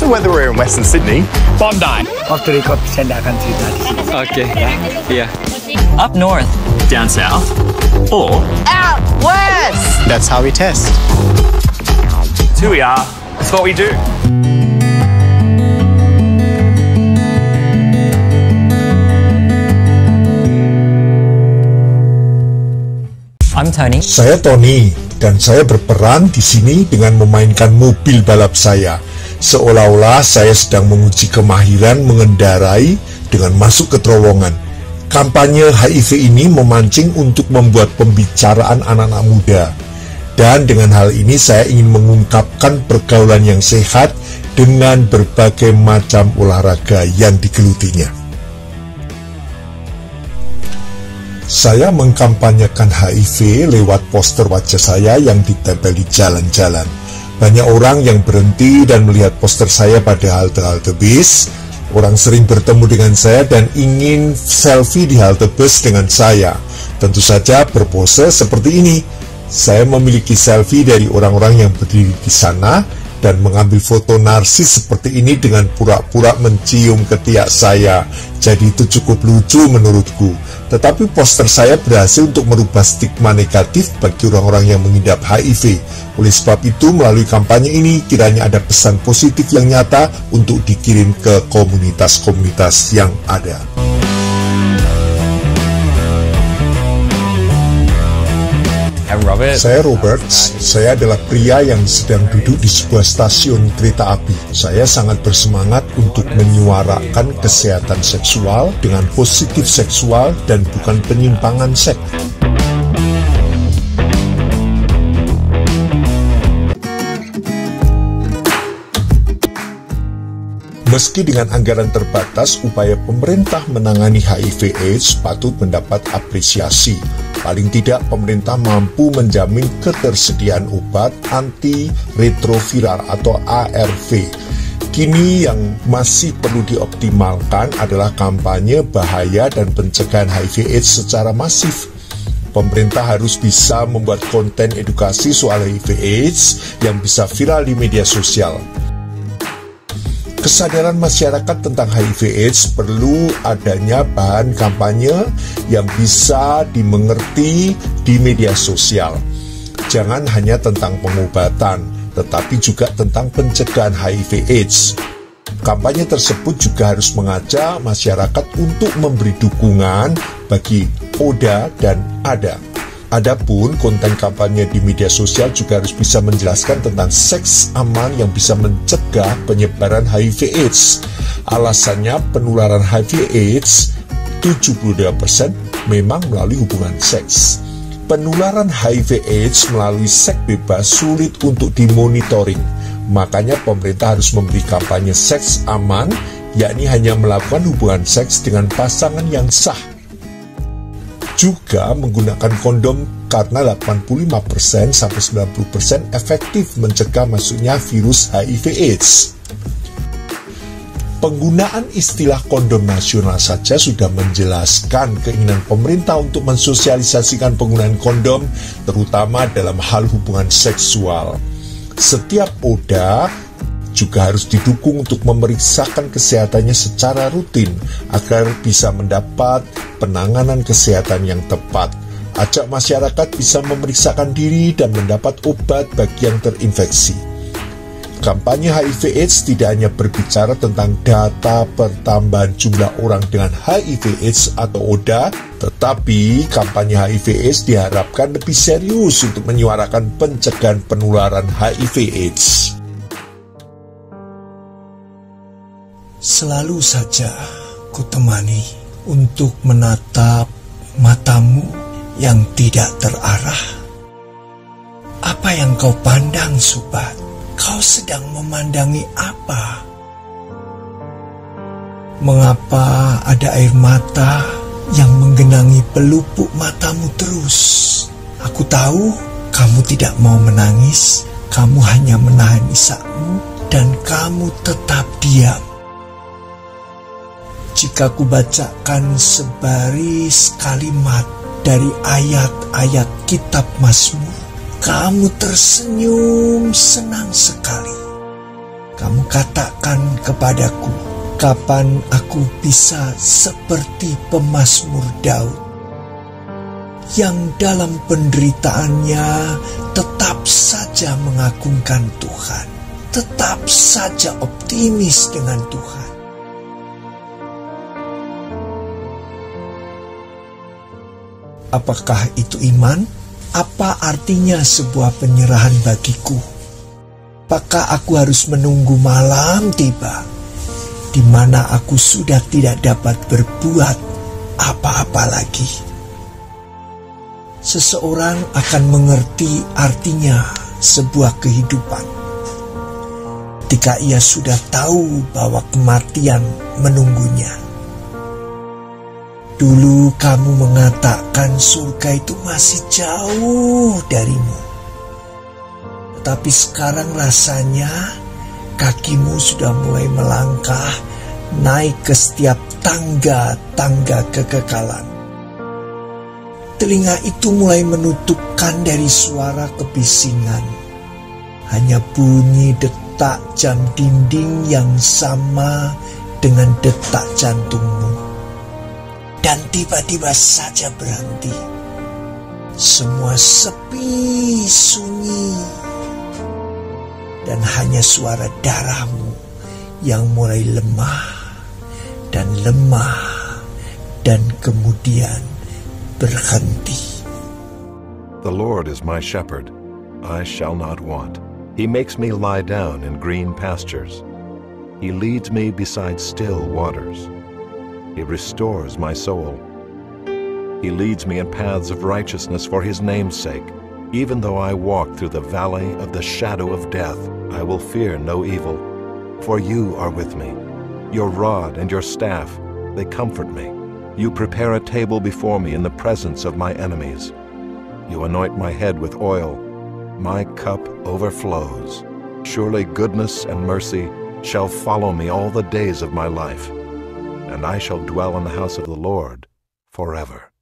So whether we're in Western Sydney, Bondi, Waktu record saya tidak akan cerita di sini. okay, yeah, Up north. down south, or Out west. that's how we test. It's who we are. It's what we do. I'm Tony. Saya Tony, dan saya berperan di sini dengan memainkan mobil balap saya. Seolah-olah saya sedang menguji kemahiran mengendarai dengan masuk ke terowongan. Kampanye HIV ini memancing untuk membuat pembicaraan anak-anak muda. Dan dengan hal ini saya ingin mengungkapkan pergaulan yang sehat dengan berbagai macam olahraga yang digelutinya. Saya mengkampanyekan HIV lewat poster wajah saya yang ditempel di jalan-jalan. Banyak orang yang berhenti dan melihat poster saya pada halte-halte bis. Orang sering bertemu dengan saya dan ingin selfie di halte bus dengan saya. Tentu saja berpose seperti ini. Saya memiliki selfie dari orang-orang yang berdiri di sana dan mengambil foto narsis seperti ini dengan pura-pura mencium ketiak saya. Jadi itu cukup lucu menurutku. Tetapi poster saya berhasil untuk merubah stigma negatif bagi orang-orang yang mengidap HIV. Oleh sebab itu, melalui kampanye ini kiranya ada pesan positif yang nyata untuk dikirim ke komunitas-komunitas yang ada. Saya Robert, saya adalah pria yang sedang duduk di sebuah stasiun kereta api. Saya sangat bersemangat untuk menyuarakan kesehatan seksual dengan positif seksual dan bukan penyimpangan seks. Meski dengan anggaran terbatas, upaya pemerintah menangani HIV/AIDS patut mendapat apresiasi. Paling tidak, pemerintah mampu menjamin ketersediaan obat antiretroviral atau ARV. Kini yang masih perlu dioptimalkan adalah kampanye bahaya dan pencegahan HIV/AIDS secara masif. Pemerintah harus bisa membuat konten edukasi soal HIV/AIDS yang bisa viral di media sosial. Kesadaran masyarakat tentang HIV/AIDS perlu adanya bahan kampanye yang bisa dimengerti di media sosial. Jangan hanya tentang pengobatan, tetapi juga tentang pencegahan HIV/AIDS. Kampanye tersebut juga harus mengajak masyarakat untuk memberi dukungan bagi ODA dan ADA. Adapun konten kampanye di media sosial juga harus bisa menjelaskan tentang seks aman yang bisa mencegah penyebaran HIV/AIDS. Alasannya penularan HIV/AIDS 72% memang melalui hubungan seks. Penularan HIV/AIDS melalui seks bebas sulit untuk dimonitoring. Makanya pemerintah harus memberi kampanye seks aman, yakni hanya melakukan hubungan seks dengan pasangan yang sah. Juga menggunakan kondom karena 85% sampai 90% efektif mencegah masuknya virus HIV/AIDS. Penggunaan istilah kondom nasional saja sudah menjelaskan keinginan pemerintah untuk mensosialisasikan penggunaan kondom, terutama dalam hal hubungan seksual. Setiap ODA juga harus didukung untuk memeriksakan kesehatannya secara rutin agar bisa mendapat penanganan kesehatan yang tepat. Ajak masyarakat bisa memeriksakan diri dan mendapat obat bagi yang terinfeksi. Kampanye HIV/AIDS tidak hanya berbicara tentang data pertambahan jumlah orang dengan HIV/AIDS atau ODA, tetapi kampanye HIV/AIDS diharapkan lebih serius untuk menyuarakan pencegahan penularan HIV/AIDS. Selalu saja kutemani untuk menatap matamu yang tidak terarah. Apa yang kau pandang, sobat? Kau sedang memandangi apa? Mengapa ada air mata yang menggenangi pelupuk matamu terus? Aku tahu kamu tidak mau menangis, kamu hanya menahan isakmu dan kamu tetap diam. Jika kubacakan sebaris kalimat dari ayat-ayat kitab Mazmur, kamu tersenyum senang sekali. Kamu katakan kepadaku, kapan aku bisa seperti pemazmur Daud, yang dalam penderitaannya tetap saja mengagungkan Tuhan, tetap saja optimis dengan Tuhan. Apakah itu iman? Apa artinya sebuah penyerahan bagiku? Apakah aku harus menunggu malam tiba, di mana aku sudah tidak dapat berbuat apa-apa lagi? Seseorang akan mengerti artinya sebuah kehidupan ketika ia sudah tahu bahwa kematian menunggunya. Dulu kamu mengatakan surga itu masih jauh darimu. Tapi sekarang rasanya kakimu sudah mulai melangkah naik ke setiap tangga-tangga kekekalan. Telinga itu mulai menutupkan dari suara kebisingan. Hanya bunyi detak jam dinding yang sama dengan detak jantungmu. Dan tiba-tiba saja berhenti. Semua sepi, sunyi. Dan hanya suara darahmu yang mulai lemah dan kemudian berhenti. The Lord is my shepherd, I shall not want. He makes me lie down in green pastures. He leads me beside still waters. He restores my soul. He leads me in paths of righteousness for his name's sake. Even though I walk through the valley of the shadow of death, I will fear no evil. For you are with me. Your rod and your staff, they comfort me. You prepare a table before me in the presence of my enemies. You anoint my head with oil. My cup overflows. Surely goodness and mercy shall follow me all the days of my life, and I shall dwell in the house of the Lord forever.